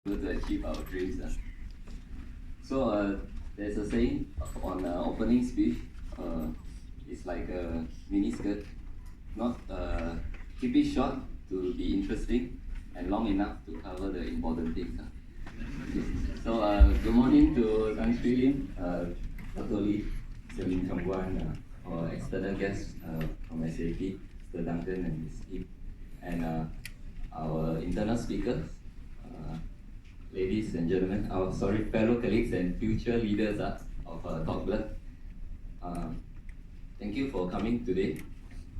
to achieve our dreams. So there's a saying on opening speech. It's like a mini skirt, not keep it short to be interesting and long enough to cover the important things. So good morning to Tan Sri Lim, Dr. Lee, Mr. Lim Jin Feng, our external guests from SAP, Mr. Duncan and Ms. Ip, and our internal speakers. Ladies and gentlemen, our fellow colleagues and future leaders of TGYLS. Thank you for coming today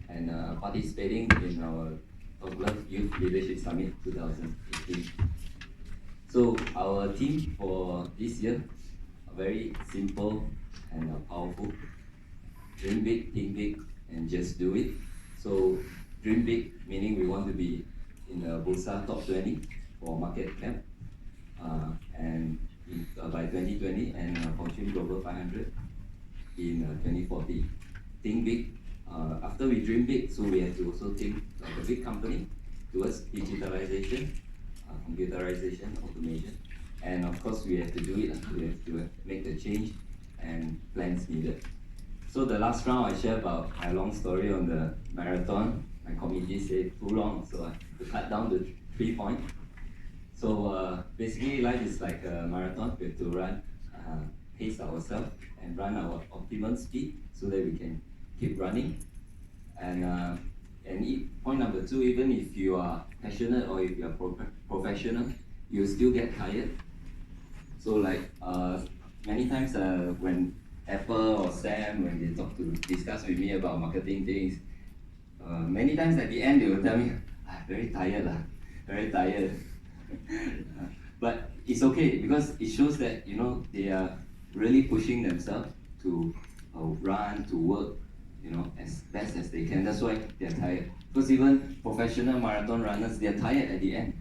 and participating in our TGYLS Youth Leadership Summit 2018. So our theme for this year, very simple and powerful. Dream big, think big, and just do it. So dream big, meaning we want to be in the Bursa top 20 for market cap. And by 2020 and Fortune Global 500 in 2040. Think big. After we dream big, so we have to also think like a big company towards digitalization, computerization, automation, and of course we have to do it. We have to make the change and plans needed. So the last round I shared about my long story on the marathon. My committee said too long, so I had to cut down to 3 points. So basically, life is like a marathon. We have to run, pace ourselves, and run our optimum speed so that we can keep running. And point number 2, even if you are passionate or if you are professional, you still get tired. So like many times when Apple or Sam, when they discuss with me about marketing things, many times at the end they will tell me, very tired very tired. But it's okay because it shows that they are really pushing themselves to run, to work, as best as they can. That's why they're tired. Because even professional marathon runners, they're tired at the end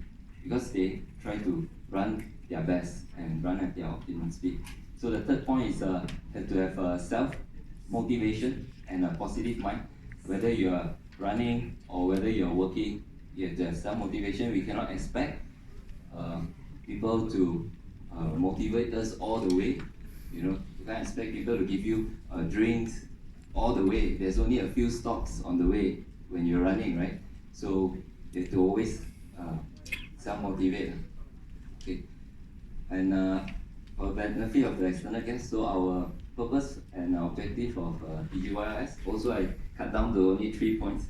because they try to run their best and run at their optimum speed. So the third point is have to have self-motivation and a positive mind. Whether you are running or whether you are working, you have to have self-motivation. We cannot expect people to motivate us all the way. You can't expect people to give you drinks all the way. There's only a few stops on the way when you're running, right? So you have to always self-motivate. Okay. And for the benefit of the external guests, so our purpose and objective of TGYLS, also I cut down to only 3 points.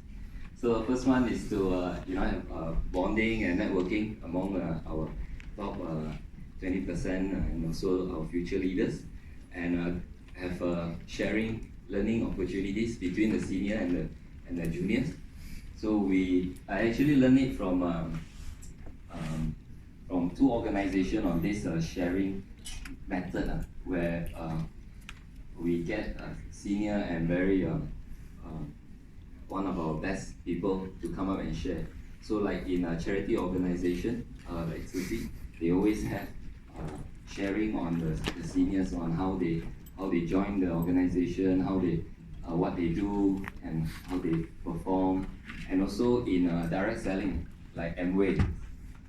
So the first one is to have bonding and networking among our top 20% and also our future leaders, and have sharing learning opportunities between the senior and the juniors. So I actually learned it from 2 organizations on this sharing method where we get senior and very one of our best people to come up and share. So like in a charity organization like Susi, they always have sharing on the seniors on how they join the organization, how they what they do and how they perform, and also in direct selling like Amway,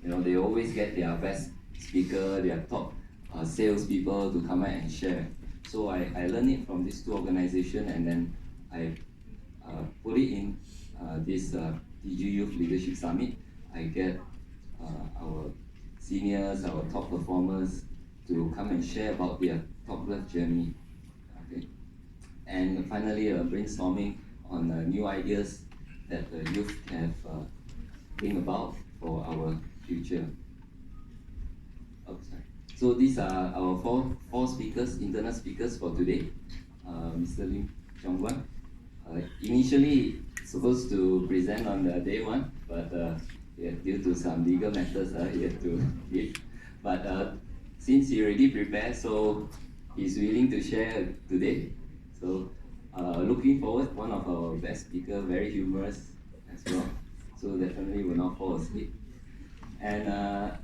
they always get their best speaker, their top sales people to come out and share. So I learned it from these 2 organizations, and then I put it in this TG Youth Leadership Summit. I get our seniors, our top performers to come and share about their TGYLS journey. Okay. And finally, brainstorming on new ideas that the youth have think about for our future. Oh, sorry. So these are our four speakers, internal speakers for today. Mr. Lim Jin Feng. Initially supposed to present on the day 1, but due to some legal matters, he had to leave. But since he already prepared, so he's willing to share today. So looking forward, one of our best speakers, very humorous as well. So definitely will not fall asleep. And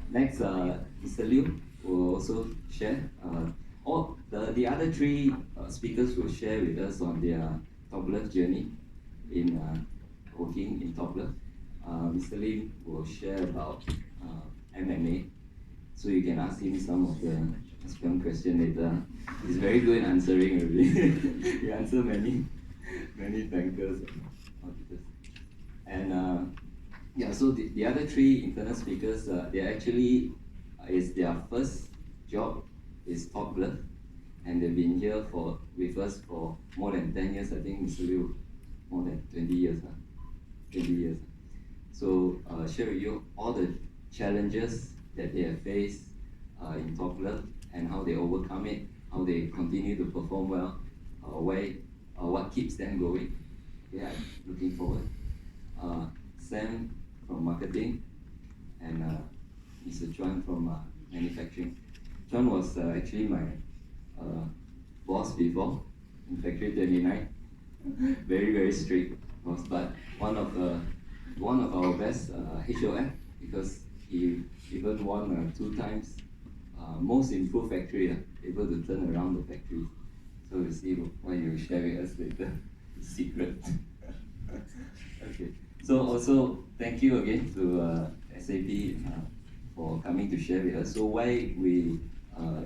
next, Mr. Liu will also share. All the other 3 speakers will share with us on their TGYLS journey in working in TGYLS. Mr. Lim will share about MMA. So you can ask him some of the SPM question later. He's very good in answering already. He answered many bankers and auditors. And yeah, so the other three internal speakers, they actually is their first job is Top Glove, and they've been here with us for more than 10 years. I think Mr. Liu, more than 20 years. 20 years. So share with you all the challenges that they have faced in Top Glove and how they overcome it, how they continue to perform well, what keeps them going. Yeah, looking forward. Sam from marketing and Mr. Chuan from manufacturing. Chuan was actually my boss before in Factory 29. Very strict boss, but one of our best HOF, because he even won 2 times most improved factory, able to turn around the factory. So we'll see what you share with us later. Secret. Okay. So also thank you again to SAP for coming to share with us. So why we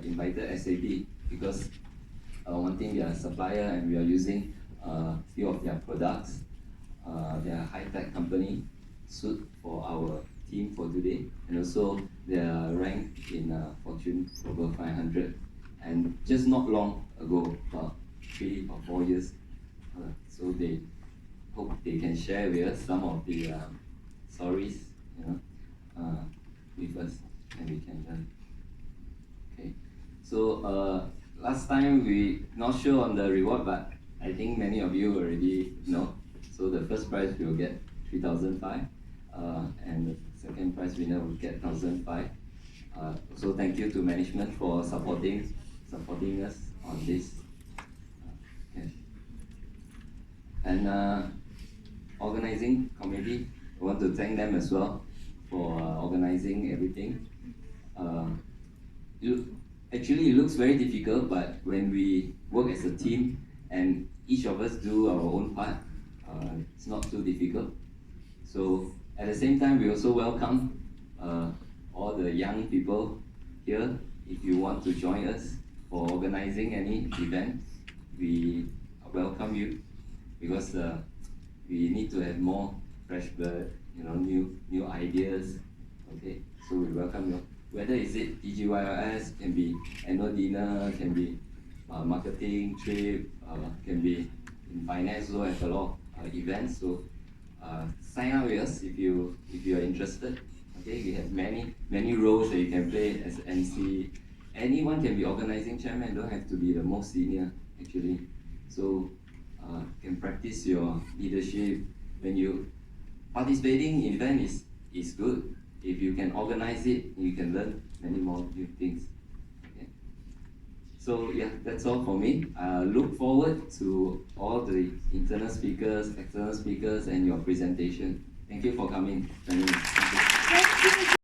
invited SAP, because one thing, they are a supplier and we are using few of their products. They are a high-tech company suit for our team for today, and also they are ranked in Fortune Global 500. And just not long ago, about 3 or 4 years, so they hope they can share with us some of the stories, with us, and we can learn. Okay, so last time we not sure on the reward, but I think many of you already know. So the first prize we will get 3,500, and the second prize winner will get 1,500. So thank you to management for supporting us on this. Yes. And organizing committee, I want to thank them as well for organizing everything. Actually, it looks very difficult, but when we work as a team and each of us do our own part, it's not too difficult. So at the same time, we also welcome all the young people here. If you want to join us for organizing any event, we welcome you, because we need to have more fresh blood, new ideas. Okay, so we welcome you. Whether is it TGYLS, can be annual dinner, can be marketing trip, can be in finance, so have a lot of events. So sign up with us if you are interested. Okay, we have many roles that you can play as MC. Anyone can be organizing chairman, don't have to be the most senior actually. So can practice your leadership. When you participating in event is good. If you can organize it, you can learn many more new things. Okay. So yeah, that's all for me. Look forward to all the internal speakers, external speakers, and your presentation. Thank you for coming. Thank you.